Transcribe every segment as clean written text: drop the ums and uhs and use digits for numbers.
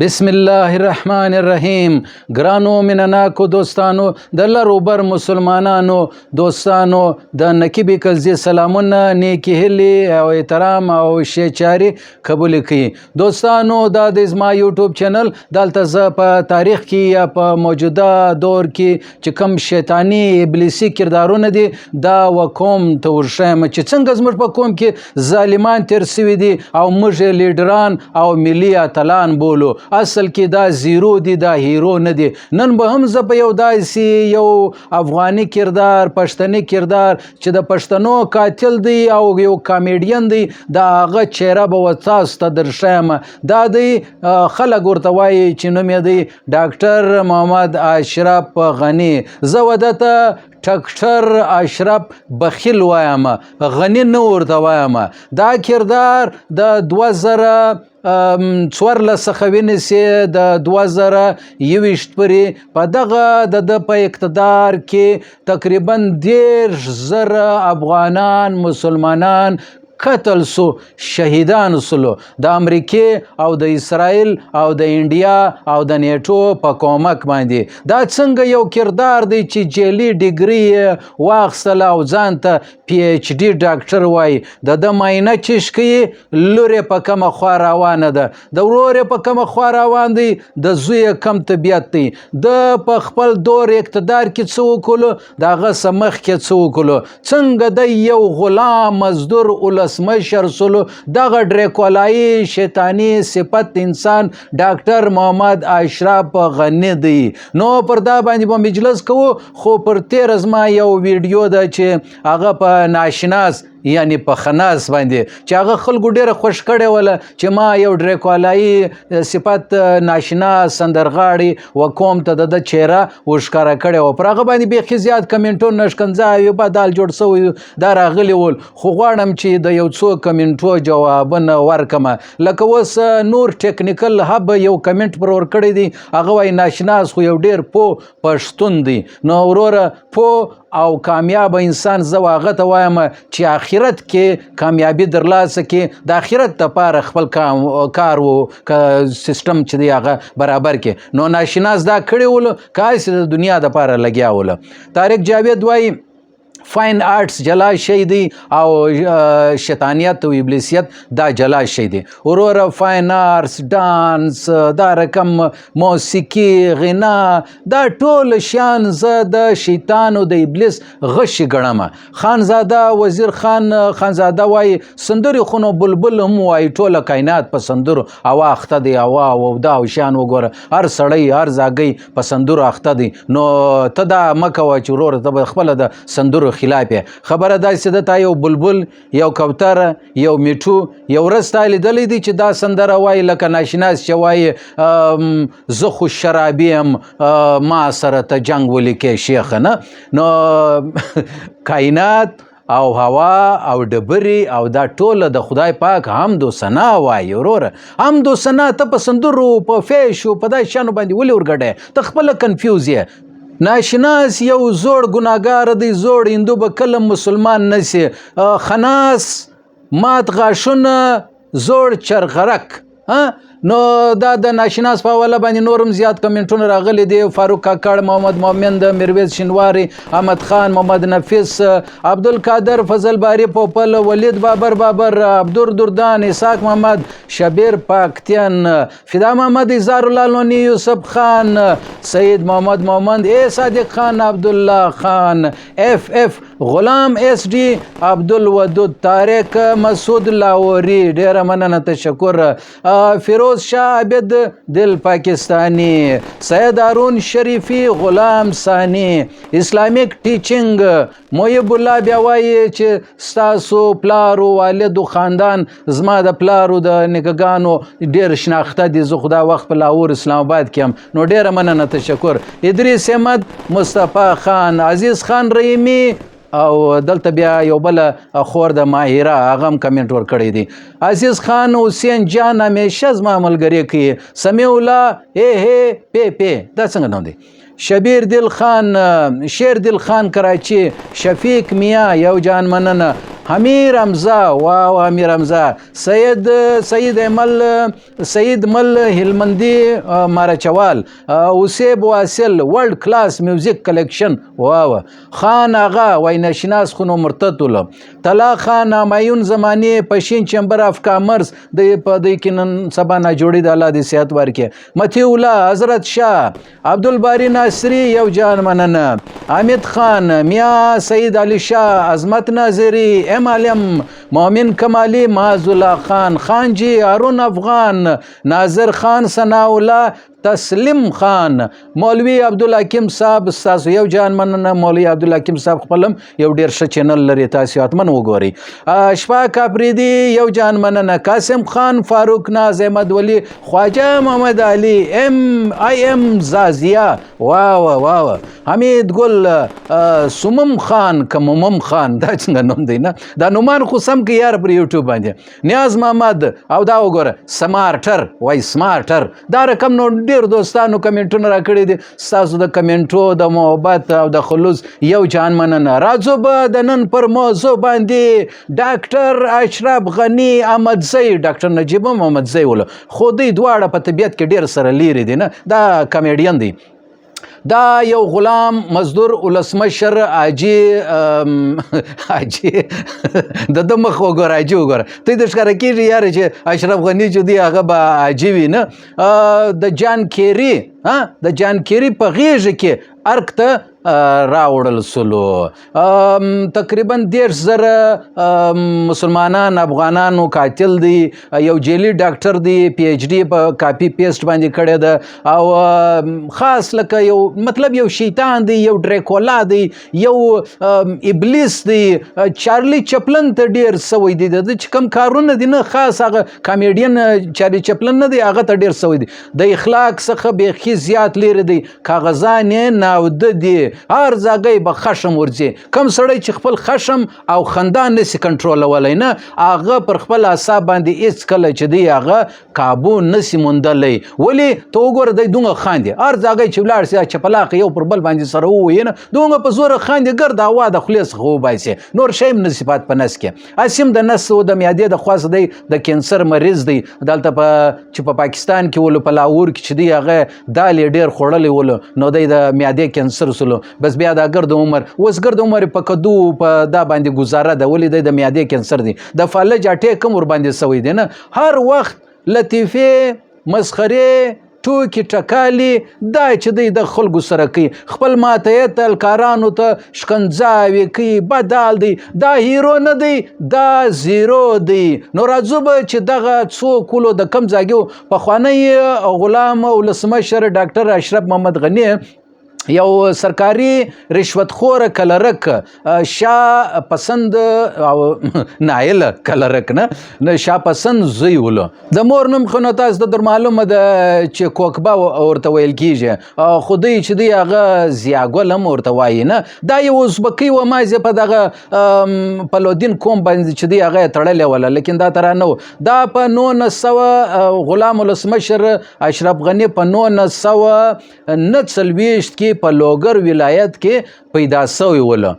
بسم الله الرحمن الرحیم. ګرانو مینناکو دوستانو، د لروبر مسلمانانو دوستانو، د نقیب کلزی سلامونه، نیکی هیلې او احترام او شیچاري قبول کړي. دوستانو، دا د زما یوټیوب چینل دلته زه په تاریخ کې یا په موجوده دور کې چې کوم شیطانی ابلیسي کردارونه دي دا وکوم ته ورښیم چې څنګه زموږ په قوم کې ظالمان تیر سوي دي او موږ لیډران او ملي اتلان بولو. اصل کې دا زیرو دي، دا هیرو نه دي. نن به هم زه په یو داسې یو افغاني کردار، پښتني کردار چې د پښتنو قاتل دی او یو کامیډین دی، د هغه چهره به تاسو ته درښیم. دا دی خلک ورته وایي چې نوم یې دی ډاکټر محمد اشرف غني. زه ودته ډاکټر اشرف بخیل وایم، غني نه ورته وایم. دا کردار د 2014 څخه ونیسي د 2021 پورې په دغه د په اقتدار کې تقریبا 10,000 افغانان مسلمانان قتل سو، شهیدان سلو، د امریکې او د اسرائیل او د انډیا او د نیټو په کومک باندې. دا څنګه یو کردار دی چې جیلی ډیګري واخیستله او ځان ته PhD ډاکټر وایي. د معاینه چې کوي لور په کومه خوا روانه ده، د ورور په کومه خوا روان دی، د زوی کم طبیعت دی، د په خپل دور اقتدار کې څه وکړلو، د هغه څه مخکې څه وکړلو، څنګه د یو غلام مزدور مشر سلو. دغه ډریکولایي شیطانی صفت انسان ډاکټر محمد اشرف غني دی. نو پر دا باندې به مجلس کوو، خو پر تیر زما یو ویډیو ده چې هغه په ناشناس یعنی په خناس باندې چې هغه خلکو ډیره خوش کړې وله چې ما یو ډریکولایي صفت ناشنا سندرغاړي و قوم ته د چهره وښکاره کړې وه. پر هغه باندې بیخي زیات کمنټونه شکنځاوې بدال جوړ سوی دا راغلي ول. خو غواړم چې د یو څو کمنټو جوابونه ورکمه. لکه اوس نور ټیکنیکل هب یو کمنټ پر ورکړی دی، هغه وایي ناشناس خو یو ډیر پوه پښتون دی. نو وروره پوه او کامیاب انسان زه هغه ته وایم چې آخرت کې کامیابی درلاسه کې د آخرت دپاره خپل کار و سیستم چې دی هغه برابر کې. نو ناشناس دا کړی ولو که هسې د دنیا دپاره لګیا ولو. طارق جاوید وایي فاین آرټس جلا شی دی او شیطانیت او ابلیسیت دا جلا شی دی. وروره فاین آرټس، ډانس، دا رقم موسیقي، غنا، دا ټول شیان زه د شیطان او د ابلیس غشي ګڼم. خانزاده وزیر خان خانزاده وایي سندرې خو نو بلبل هم وایي ټوله کائنات په سندرو هوا اخته دی. هوا او دا او شیان وګوره، هر سړی هر زاګی په سندرو اخته دی. نو ته دا مه کوه چې وروره ته به خپله د سندرو خلاف خبره داسې ده. تا یو بلبل، یو کوتره، یو میټو یو ورځ تا لیدلی دی چې دا سندره وایي لکه ناشناس چې وایي زه خو شرابي یم ما سره ته جنګ ولیکې شیخه. نه نو کائنات او هوا او ډبرې او دا ټوله د خدای پاک حمد و ثنا وایي. وروره حمد و ثنا ته په سندرو په فیشو په دا شیانو باندې ولې ورګډې؟ ته خپله کنفیوز یې. ناشناس یو زوړ ګناهګار دی، زوړ هندو به کله مسلمان نسی. خناس، مات غاښونه، زوړ چرغرک. نو دا د ناشناس په حواله باندې نورم زیات کمنټونه راغلي دي. فاروق کاکړ، محمد مومند، میرویس شینواری، احمد خان، محمد نفیس، عبدالقادر، فضل باری پوپل، ولید بابر، عبدالدردان، اسحاق محمد، شبیر پاکتیان، فدا محمد، اظهار الله لونی، یوسف خان، سید محمد مومند، صادق خان، عبدالله خان، FF غلام SD، عبدالودود، طارق مسعود لاهوري، ډیره مننه، تشکر. فیروز شاه عابد دل پاکستانی، سید هارون شریفی، غلام ثانی، اسلامیک ټیچنګ، محب الله بیا وایي چې ستاسو پلارو والدو خاندان زما د پلارو د نیکهګانو ډېر شناخته دي. زه خو دا وخت په لاهور اسلام آباد کې یم. نو ډېره مننه، تشکر. ادریس احمد، مصطفی خان، عزیز خان رحیمي او دلته بیا یو بل خور د ماهره هغه هم کمنټ ورکړی دی. عزیز خان حسین جان همیشه زما ملګری کوي. سمیع الله پی دا څنګه نوم دی؟ شبیر دل خان، شیر دل خان کراچی، شفیق میاں یو جان مننه، امیر حمزه واو امیر حمزه سید مل هلمندی مارچوال اوسیب واصل ورلد کلاس میوزیک کلیکشن واو خان آغا وای نشناس خونو مرتد طلا خان نامایون زمانی پشین چمبر اف کامرس د په دې کې نن سبا نه جوړې د الله دې صحت ورکړي متی الله حضرت شاه عبدالباری ناصری یو جان مننه حامد خان میا سید علی شاه عظمت ناظری ام علم مومن کمالی معاذ الله خان خانجی هارون افغان ناظر خان ثناء الله تسلیم خان مولوی عبدالحکیم صاحب ستاسو یو جان مننه مولوی عبدالحکیم صاحب خپلم یو ډیر ښه چینل لري تاسو حتمن وګورئ اشفاق اپریدي یو جان مننه قاسم خان فاروق ناز احمد ولی خواجه محمد علی ام زازیا واو حمید گل سمم خان کممم خان دا څنګه نوم دی نه دا نومان خو سم کې یار پر یوټیوب باندې نیاز محمد او دا وګوره سمارټر وای سمارټر دا رقم نو ډیر دوستانو کمنټونه راکړي دي ستاسو د کمنټو د محبت او د خلوص یو جان مننه راځو به د نن پر موضوع باندې ډاکټر اشرف غنی احمدزی ډاکټر نجیب محمدزی ول خو دوی دواړه په طبیعت کې ډیر سره لیري دي نه دا کامیډین دی دا یو غلام مزدور ولسمشر حاجي د ده مخ وګوره حاجي وګوره ته د ښکاره کېږي یاره چې اشرف غني چې دی هغه به حاجي وي نه د جان کیري په غېږه کې ارګ ته راوړل سلو تقریبا 10,000 مسلمانان افغانانو قاتل دی یو جیلی ډاکټر دی پی ایچ ډي په کاپی پیسټ باندې کړی ده او خاص لکه یو مطلب یو شیطان دی یو ډریکولا دی یو ابلیس دی چارلی چپلن ته ډیر سوی دی د چې کم کارونه دي نه خاص هغه کامیډین چارلی چپلن نه دی هغه ته ډیر سوی دی د اخلاق څخه بیخي زیات لري دی کاغذان یې ناوده دي هر ځای به خشم ورځي کم سړی چې خپل خشم او خندان نسی کنټرولولی نه هغه پر خپل اعصاب باندې هیڅ کله چې دی هغه کابو نسی موندلی ولې ته وګوره دی دومره خاندي هر ځای چې ولاړ سي چپلاق یو پر بل باندې سره ووایي نه دومره په زوره خاندي ګرد هوا د خولې څخه وباسي نور شی هم نسی پات په نس کې اسیم د نس او د معدې د خواص دی د کینسر مریض دی دلته چې په پاکستان کې ولو په لاهور کې چې دی هغه دالې ډیر خوړلی ولو نو دی د معدې کینسر سلو بس بیا دا ګرد عمر اوس ګرد عمر په کدو په دا باندې گزاره ده ولې دی د معدې کینسر دی د فلج اټیک هم ور باندې سوی دی نه هر وخت لطیفې مسخرې ټوکې ټکالي دا چې دی د خلکو سره کوي خپل ماتحت الکارانو ته شکنځاوې کوي بدال دی دا هیرو نه دی دا زیرو دی نو راځو به چې دغه څو کولو د کم ځای پخوانی غلام ولسمشر ډاکټر اشرف محمد غنی یو سرکاري رشوتخور کلرک شاه پسند او نایل کلرک نه شاه پسند زوی ولو د مور نوم خو نو تاسو در معلومه ده چې کوکبه ورته ویل کیږي خو دوی چې دی هغه زیاګل هم ورته وایي نه دا یو ازبکي و مازې په دغه پلودین کوم باندې چې دی هغه تړلی وله لیکن دا ترا نه دا په 1900 غلام ولسمشر اشرف غنی په 1949 کې په لوګر ولایت کې پیدا سوی وله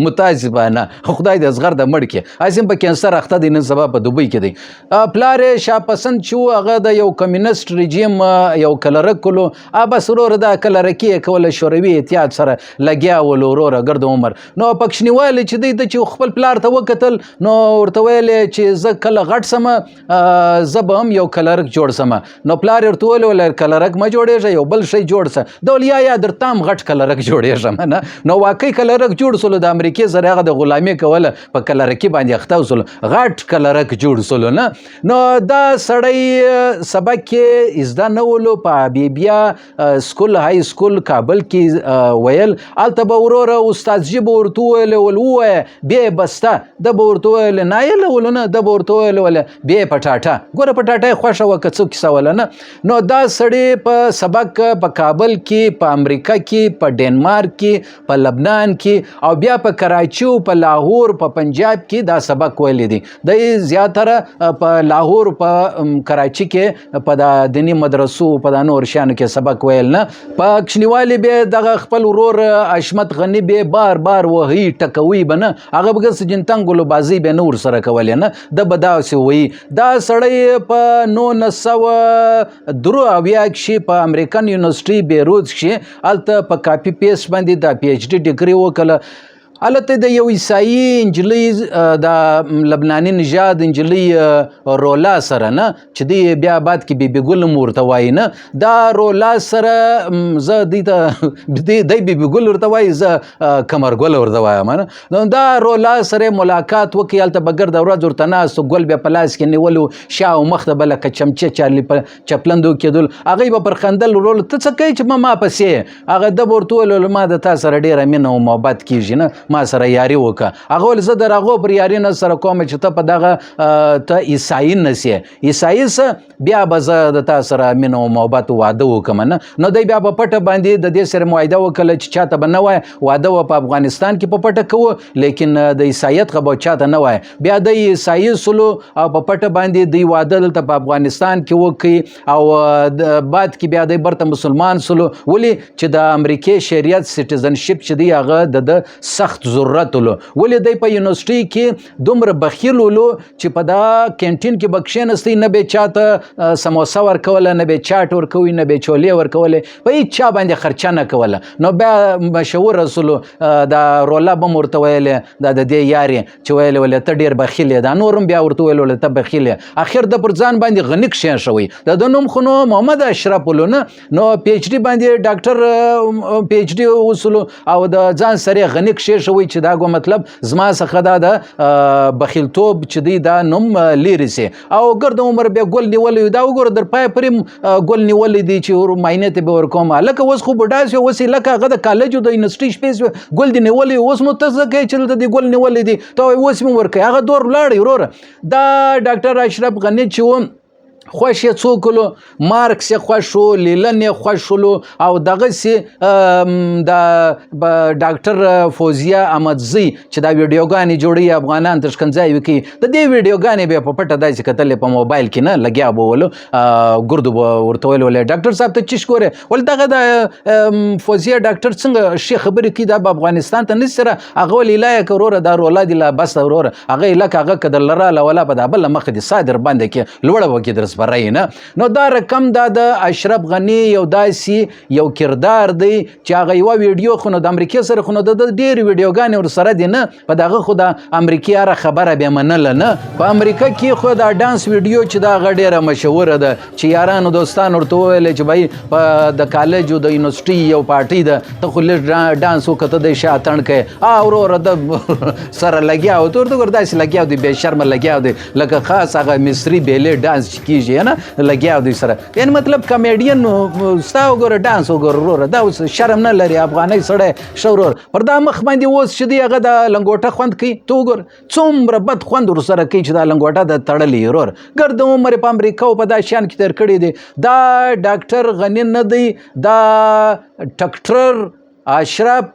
متاسفانه خدای دې اصغر د مړ کې اسیم په کینسر اخته دی نن سبا په دوبۍ کې دی پلار شاه پسند چې هغه د یو کمیونست رژیم یو کلرک کولو بس ورور دا کلرکی کوله شوروي اتحاد سره لګیا ولو ورور ګرد عمر نو پکښنیوال چې دی چې خپل پلار ته وکتل نو ورته ویل چې زه کله غټ سم زه به هم یو کلرک جوړ سم نو پلار ورته ویل کلرک ما جوړېږه یو بل شی جوړ سه دول یا درته غټ کلرک جوړېږم نه نو واقعي کلرک جوړ سلو د امریکې سره هغه د غلامي کوله په کلرکي باندې اخته وسلو غټ کلرک جوړ سلو نه نو دا سړی سبق کې ازده نه ولو په حبیبیه سکول های سکول کابل کې ویل هلته به وروره استادجي به ورته وویل ووایه بیا بسته ده به ورته وویل نایله ولو نه ده به ورته وویل وله بیا پټاټه ګوره پټاټه یې خوښه وه که څه کیسه وله نه نو دا سړی په سبق په کابل کې په امریکا کې په ډنمارک کې په لبنان کې او بیا په کراچي او په لاهور په پنجاب کې دا سبق ویلی دی. د زیاتره په لاهور په کراچي کې په د دینی مدرسو په د نور شانو کې سبق ویل نه. په کښنیوالي به دغه خپل ورور حشمت غني به بار بار وهي ټکوي به نه، هغه به ګرځي ګلو بازی به نور سره کولې نه. د به داسې وایي. دا سړی په 1983 کښې په امریکن یونیورسټي بیروت کښې هلته په کاپي پیسټ باندې د پی ایچ ډي ډګري وکړه. هلته د یو عیسایي نجلۍ د لبناني نژاد نجلۍ رولا سره نه چې دی بیا بعد کې بیبي ګل هم ورته وایي نه، دا رولا سره زه دوی ته دی بیبي ګل ورته وایي، زه کمر ګل ورته وایم نه. دا رولا سره ملاقات وکړي، هلته به ګرده ورځ ورته ناست، ګل بیا په لاس کې نیولو، شا او مخ ته به لکه چمچه چارلي په چپلندو کېدل. هغوی به پر خندل، ورور ته څه کوي چې ما پسې. هغه ده به ورته وویل ما د تا سره ډېره مینه او محبت کېږي نه، ما سره یاري وکړه. هغه ویل زه د هغو پر یاري نه سره کوم چې ته په دغه ته عیسایي نه سې، عیسایي څه بیا به زه د تا سره مینه او محبت واده وکړم نه. نو دی بیا په پټه باندې د دې سره معاهده وکړله چې چاته به نه وایه، واده به په افغانستان کې په پټه کوو، لیکن د عیسایت څخه به چاته نه وایه. بیا د عیسایي سلو او په پټه باندې دوی واده دلته په افغانستان کې وکړي او بعد کې بیا دی برته مسلمان سلو. ولې چې د امریکې شریعت سټیزنشپ چې دی هغه د سخت ضرورت ولو. ولې دی په یونیورسټي کې دومره بخیل ولو چې په دا کینټین کې به کښېنستی، نه به چاته سموسه ورکوله، نه به چاټ ورکوي، نه به چولې ورکولې، په هېڅ چا باندې خرچه نه کوله. نو بیا مشهور رسولو دا رولا به م ورته ویلې، دا د دې یارې چې ویلې ولې ته ډېر بخیل یې، دا نور هم بیا ورته ویل ولې ته بخیل یې. اخر د پر ځان باندې غني کښېښوی. د نوم خو نو محمد اشرف ولو نه، نو پی ایچ ډي باندې ډاکټر پی ایچ ډي وسلو او د ځان سره غني کښېښوی چې دا گو مطلب زما څخه دا د بخیلتوب چې دی دا نوم لیرې سي. او ګرد عمر بیا ګل نیولی، دا وګوره در پای پورې ګل نیولی دی چې معاینې ته به ورکوم. هلکه اوس خو بوډا شو، اوس یې لکه هغه د کالج او د یونیورسټي شپې ګل دې نیولی، اوس نو ته څه کوې چې دلته دې ګل نیولی دی، ته وایې اوس مې ورکوې. هغه دور ولاړی وروره. دا ډاکټر اشرف غني چې و خوښ یې څوک ولو، مارکس یې خوښ و، لیلن یې خوښ ولو، او دغسې د ډاکټر فوزیه احمدزی چې دا ویډیوګانې جوړوي افغانان ته ښکنځاوې کوي، د دې ویډیوګانې به یې په پټه داسې کتلې په موبایل کې نه لګیا به ولو. ګردو به ورته ویل ولې ډاکټر صاحب ته چیش ګورې، ولې دغه د فوزیه ډاکټر څنګه ښې خبرې کوي، دا به افغانستان ته نشي سره. هغه ولې لا یې که وروره دا رولا دي لا بس وروره، هغه یې لکه هغه که در لراله ولا په دا بله مخه دې سا در باندې کې لوړه به کې در برای نه. نو دا رقم دا د اشرف غني یو داسې یو کردار دی چې هغه یوه ویډیو خو نو د امریکې سره خو نو د ډېرې ویډیوګانې ورسره دي نه، په دغه خو د امریکې هره خبره بیا منله نه. په امریکا کې خو دا ډانس ویډیو چې دا هغه ډېره مشهوره ده چې یارانو دوستان ورته وویل چې بھائی په د کالج او د یونیورسټي یو پارټۍ ده، ته خو لږ ډانس وکړه، ته د شا اتڼ کوې، وروره د سره لګیا و، ته ورته ګوره داسې لګیا دی، بې شرمه لګیا دی، لکه خاص هغه مصري بیلې ډانس چې کېږي نه لګیا دی سره. یعنې مطلب کامیډین ستا وګوره ډانس وګوره وروره، دا اوس شرم نه لري افغانۍ سړی ښه ورور. پر دا مخ باندې اوس چې دی هغه د لنګوټه خوند کوي، ته وګوره څومره بد خوند ورسره کوي چې دا لنګوټه د تړلې وروره. ګرد عمر په امریکا او په دا شیان کې تېر کړی دی. دا ډاکټر غني نه دی، دا ډاکټر اشرف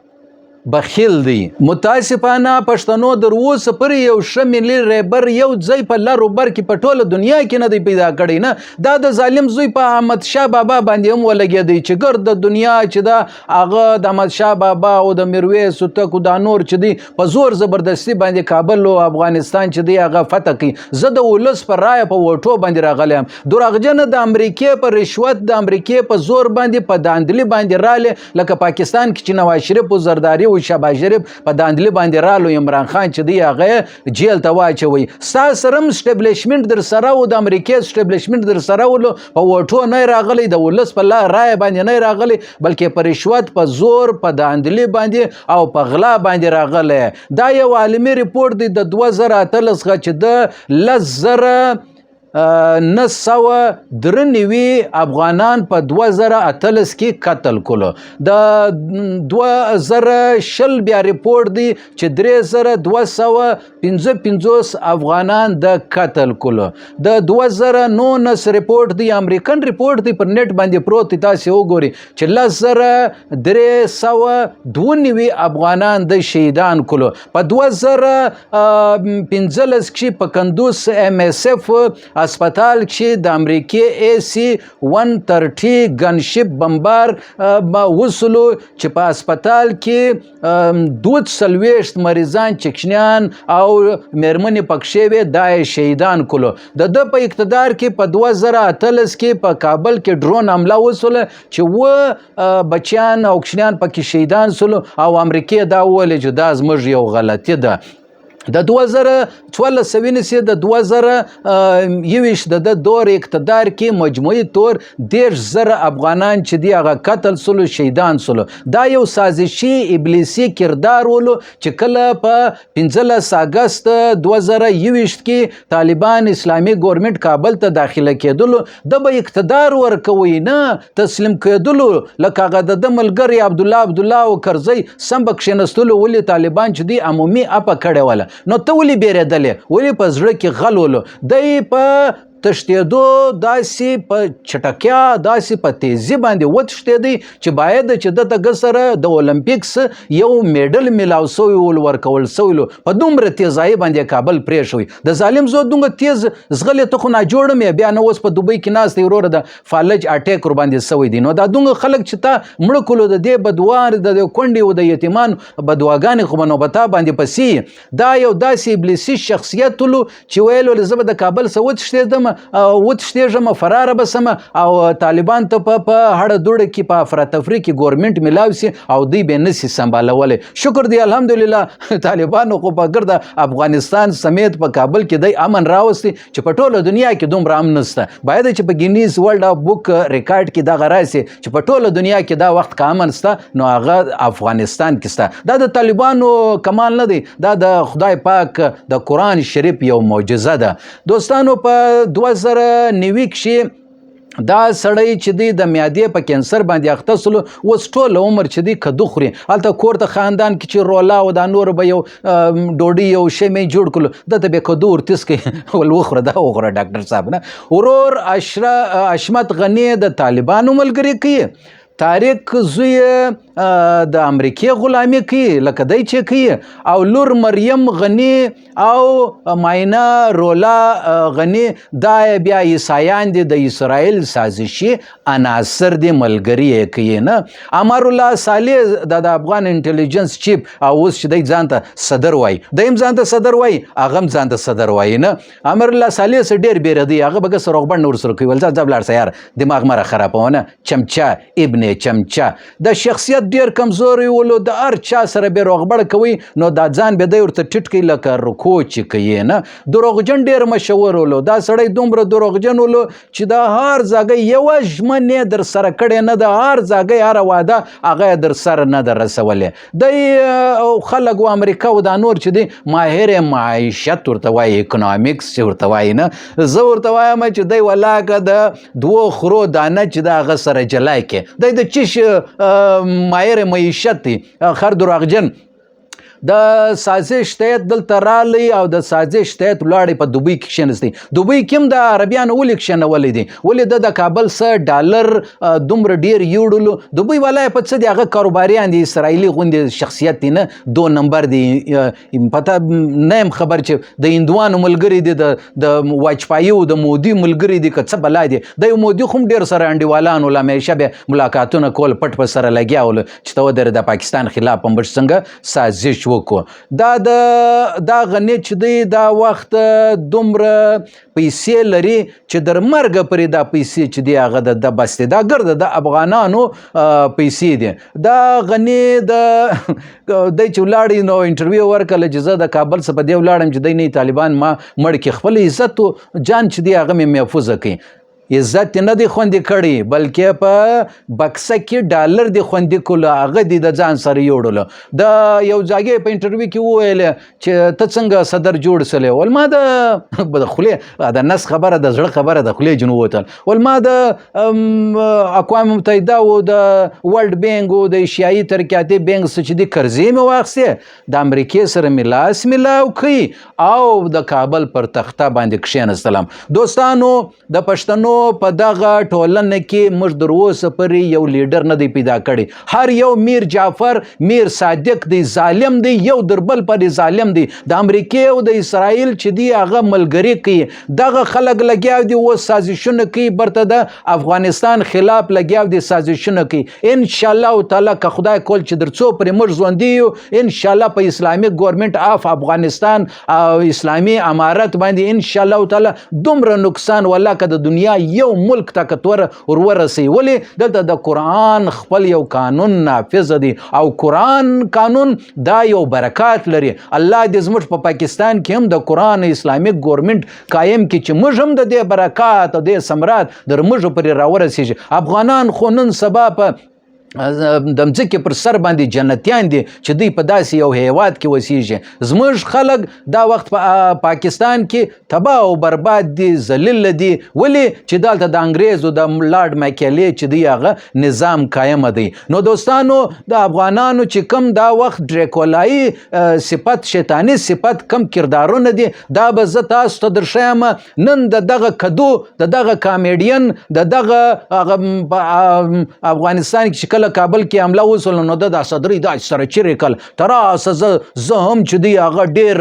بخیل دی. متاسفانه پښتنو در اوسه پورې یو ښه ملي رهبر یو ځای په لر و بر کې په ټوله دنیا کې نه دی پیدا کړی نه. دا د ظالم زوی په احمد شاه بابا باندې هم ولګېدی چې ګرد د دنیا چې دا هغه د احمد شاه بابا او د میرویس هوتک او دا نور چې دی په زور زبردستي باندې کابل او افغانستان چې دی هغه فتح کړي. زه د ولس په رایه په ووټو باندې راغلی یم. دروغجنه د امریکې په رشوت، د امریکې په زور باندې په داندلي باندې رالې، لکه پاکستان کې چې نواز شریف او زرداري او شهباز شریف په داندلي باندې رالو، عمران خان چې دی هغه جیل ته واچوي. ستا سره هم سټیبلیشمنټ در سره و، د امریکې سټیبلیشمنټ در سره ولو، په ووټو نه راغلی، د ولس په رایه باندې نه راغلی، بلکې په رشوت، په زور، په داندلي باندې او په غلا باندې راغلی. دا یو عالمي ریپورټ دی د 2018 څخه چې د 10,000 993 افغانان په 2018 کې قتل کړو. د 2020 بیا ریپورت دی چې 3255 افغانان د قتل کړو. د 2019 ریپورت دی امریکن ریپورت دی پر نیټ باندې پروت دی، تاسو وګورئ چې 10392 افغانان د شهیدان کړو. په 2015 کې په کندوز MSF اسپیټال کې د امریکای AC-130 ګنشپ بمبار وسلو چې په اسپیټال کې 240 مریضان چکشنیان او میرمنې پکښې وې دا شهیدان کړو. د په اقتدار کې په 2018 کې په کابل کې ډرون حمله وسوله چې بچیان او کشنیان پکې شهیدان سولو او امریکای دا وویل چې دا زموږ یو غلطي ده. د 2014 د 2021 د دور اقتدار کې مجموعي طور 10,000 افغانان چې دی هغه قتل سولو، شهیدان سولو. دا یو سازشي ابلیسي کردار ولو چې کله په 15 اگست 2021 کې طالبان اسلامي ګورنمنت کابل ته داخله کېدلو، د به اقتدار ورکوي نه تسلیم کېدلو. لکه هغه د ملګری عبدالله او کرزی سم به کښېنستلو. ولې طالبان چې دی عمومي اپه کړې وله، نو ته ولې بیرېدلې؟ ولې په زړه کې غل ولو؟ دی په تښتېدو داسې په چټکیا داسې په تیزي باندې وتښتېدی چې باید چې دته سره د اولمپیکس یو میډل میلاو سوی ول، ورکول سوی ول. په دومره تیزایي باندې کابل پرېښوی. د ظالم زوی دومره تیز زغلې ته خو ناجوړه مې بیا نه اوس په دوبۍ کې ناست دی وروره د فالج اټیک ورباندې سوی دی. نو دا دومره خلک چې تا مړه کړو د دې بدوار د کونډې او د یتیمان بدواګانې خو به نو په تا باندې پسې. دا یو داسې ابلیسي شخصیت ولو چې ویل ول زه به د کابل څخه وتښتېږم فراره به سمه او طالبان ته په هړه دوړه کې په افراتفري کې ګورنمنټ میلاو سي او دوی به نسي سمبالولی. شکر دی الحمدلله طالبانو خو په ګرده افغانستان سمیت په کابل کې دی امن راوستی چې په ټوله دنیا کې دومره امن نشته. باید چې په ګینیز ورلډ اف بک ریکارډ کې دغه راسي چې په ټوله دنیا کې دا وخت که امن شته نو هغه افغانستان کې شته. دا د طالبانو کمال نه دی، دا د خدای پاک د قرآن شریف یو معجزه ده. دوستانو په 2009 کې دا سړی چې دی د معدې په کینسر باندې اخته سلو، اوس ټول عمر چې دی کدو خوري. هلته کور ته خاندان کې چې رولا او دا نور به یو ډوډۍ یو شی مې جوړ کړلو، دته به کدو ورتیس کوي ول وخوره دا وخوره ډاکټر صاحب نه. ورور اشمت غني د طالبانو ملګری کوي، طارق زوی د امریکای غلامي کوي لکه دی چې کوي، او لور مریم غني او ماینا رولا غني دا بیا عیسایان دي د اسرائیل سازشي عناصر دي ملګري کوي نه. امر الله صالح د افغان انټيليجنس چیف او اوس چې دی ځان ته صدر وای، دیم ځان ته صدر وای، هغه هم ځان ته صدر وای نه. امر الله صالح سره ډیر بیره دی، هغه بګه سره غبن نور سره کوي ول ځاب لاړ سيار دماغ مره خرابونه چمچا ابن چمچا. د شخصیت ډیر کمزوري ولو، د هر چا سره به روغبړ کوي نو دا ځان به دی ورته ټټ کوي لکه رکو چې کوي نه. دروغجن ډیر مشهور ولو، دا سړی دومره دروغجن ولو چې دا هر ځای یو ژمنه در سره کړي نه، د هر ځای هر واده هغه در سره نه در رسولې. د خلک و امریکا او د نور چې دی ماهر معیشت ورته وایي، اکونومیکس ورته وایي نه. زه ورته وایم چې دی ولاکه د دوه خرو دانه چې د هغه سره جلای کې دی د چیش ماهر معیشت دی خر دروغجن. د سازش تحت دلته رالی او د سازش تحت ولاړې په دوبۍ کې کښېنستی. دوبۍ کې هم د عربیانو ولې کښېنولی دی؟ ولې د کابل څه ډالر دومره ډېر یوړلو؟ دوبۍ والا په څه دی؟ هغه کاروباریان دي، اسرائیلي غوندې شخصیت دی نه، 2 نمبر دی. پته نه یم خبر چې د هندوانو ملګري دي، د واجپایي او د مودي ملګري دي که څه بلا دي. د مودي خو هم ډېر سره انډیوالان ول، همیشه به ملاقاتونه کول، پټ په سره لګیا ول چې ته ودرې د پاکستان خلاف هم بش څنګه سازش دا غنی چې دی دا وخت دومره پیسې لري چې در مرګ پرې دا پیسې چې دی هغه د بس دی، دا ګرده د افغانانو پیسې دي. دا غنی د دی چې ولاړی نو انټرویو ورکړله چې زه د کابل څخه په دې ولاړم چې دی نه طالبان ما مړ کړي، خپل عزت او جان چې دی هغه مې محفوظه کړي. عزت نه دی خوندي کړی بلکې په بکسه کې ډالر دی خوندي کولو هغه دی د ځان سره یوړلو. د یو ځای په انټرویو کې وویل چې ته څنګه صدر جوړ سلې ول ما د خولې د نس خبره د زړه خبره د خولې جن ووتل ول ما د اقوام متحده او د ورلد بانک او د ایشیایي ترقیاتي بانک څخه چې د قرضې مې واخیستې د امریکې سره مې لاس میلاو کړي او د کابل پر تخته باندې کښېنستلم. دوستانو د پښتنو په دغه ټولنه کې موږ تر اوسه پورې یو لیډر نه دی پیدا کړی. هر یو میر جعفر میر صادق دی ظالم دی یو در بل پورې ظالم دی. د امریکې او د اسرائیل چې دی هغه ملګري کوي دغه خلک لګیاو دي اوس سازشونه کوي برته د افغانستان خلاف لګیاو دي سازشونه کوي. ان شاء الله تعالی که خدای کول چې در څو پورې موږ ژوندي یو ان شاء الله په اسلامي ګورنمنت اف افغانستان او اسلامي امارت باندې ان شاء الله تعالی دومره نقصان والله که د دنیا یو ملک طاقتور ورسي. ولې دلته د قرآن خپل یو قانون نافذ دی او قرآن قانون دا یو برکات لري. الله دې زموږ په پاکستان کې هم د قرآن اسلامیک ګورنمنت قایم کړي چې موږ هم د دې برکات او د ثمرات در موږ پرې راورسیږي. افغانان خو نن سبا په د مځکې پر سر باندې جنتیان دي چې دوی په داسې یو هیواد کې اوسیږي. زموږ خلک دا وخت په پاکستان کې تباه او برباد دي ذلیل دي. ولې چې دلته د انګریز او د لارډ مایکیلي چې دی هغه نظام قایم دی. نو دوستانو د افغانانو چې کم دا وخت ډریکولایي صفت شیطانی صفت کم کردارونه دي دا به زه تاسو ته درښیم. نن د دغه کدو د دغه کامیډین د دغه افغانستان کې کابل کې حمله وسول نو د صدري دا سره چیرې کل تر اوسه زه هم چې دی هغه ډیر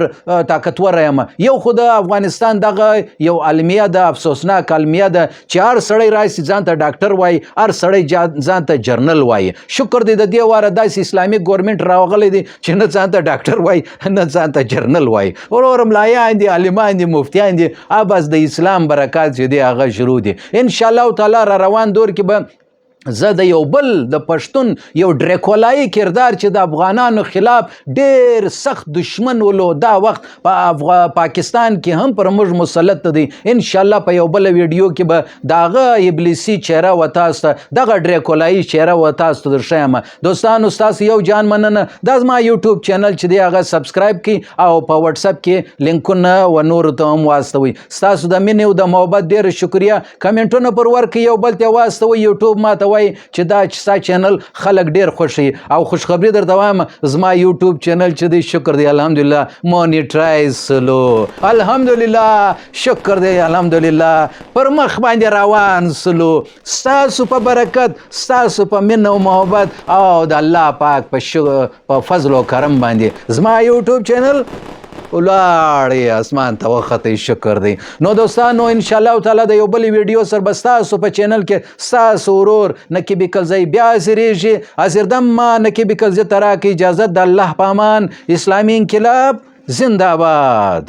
طاقتور یم. یو خو د افغانستان دغه یو المیه د افسوسناک المیه د چې هر سړی راشي ځان ته ډاکټر وایي هر سړی ځان ته جرنل وایي. شکر دی د دې واره داسې اسلامي ګورنمنت راغلی دی چې نه ځان ته ډاکټر وایي نه ځان ته جرنل وایي. ورور ملایان دي عالمان دي مفتیان دي بس د اسلام برکات چې دی هغه شروع دي. ان شاء الله تعالی را روان دور کې به زه د یو بل د پښتون یو ډریکولایي کردار چې د افغانانو خلاف ډیر سخت دشمن ولو دا وخت په پاکستان کې هم پر موږ مسلط دی. ان شاء الله په یو بل ویډیو کې به داغه ابلیسی چهره و تاسو دغه ډریکولایي چهره و تاسو درښیم. دوستانو تاسو یو جان مننه. دا زما یوټیوب چینل چې دی هغه سبسکرایب کړئ او په واتس اپ کې لینکونه و نور ته هم واستوي. تاسو د مینې او د محبت ډیر شکریا. کمنټونه پر ورکړئ یو بل ته واستوي. یوټیوب ماته وای چې دا ستا چینل خلک ډیر خوشي او خوشخبری درته وایم زما یوټیوب چینل چې دی شکر دی الحمدلله مونیټایز سلو الحمدلله شکر دی الحمدلله پر مخ باندې روان سلو. ستاسو په برکت ستاسو په مینه او محبت او د الله پاک په فضل او کرم باندې زما یوټیوب چینل ولاړې اسمان ته وختې شکر دی. نو دوستانو ان شاء الله تعالی د یو بل ویډیو سره به ستاسو په چینل کې ستاسو ورور نقیب کلزی بیا حاضرېږي. حاضردم ما نقیب کلزی ته راکړئ اجازت. د الله په امان. اسلامي انقلاب زنده باد.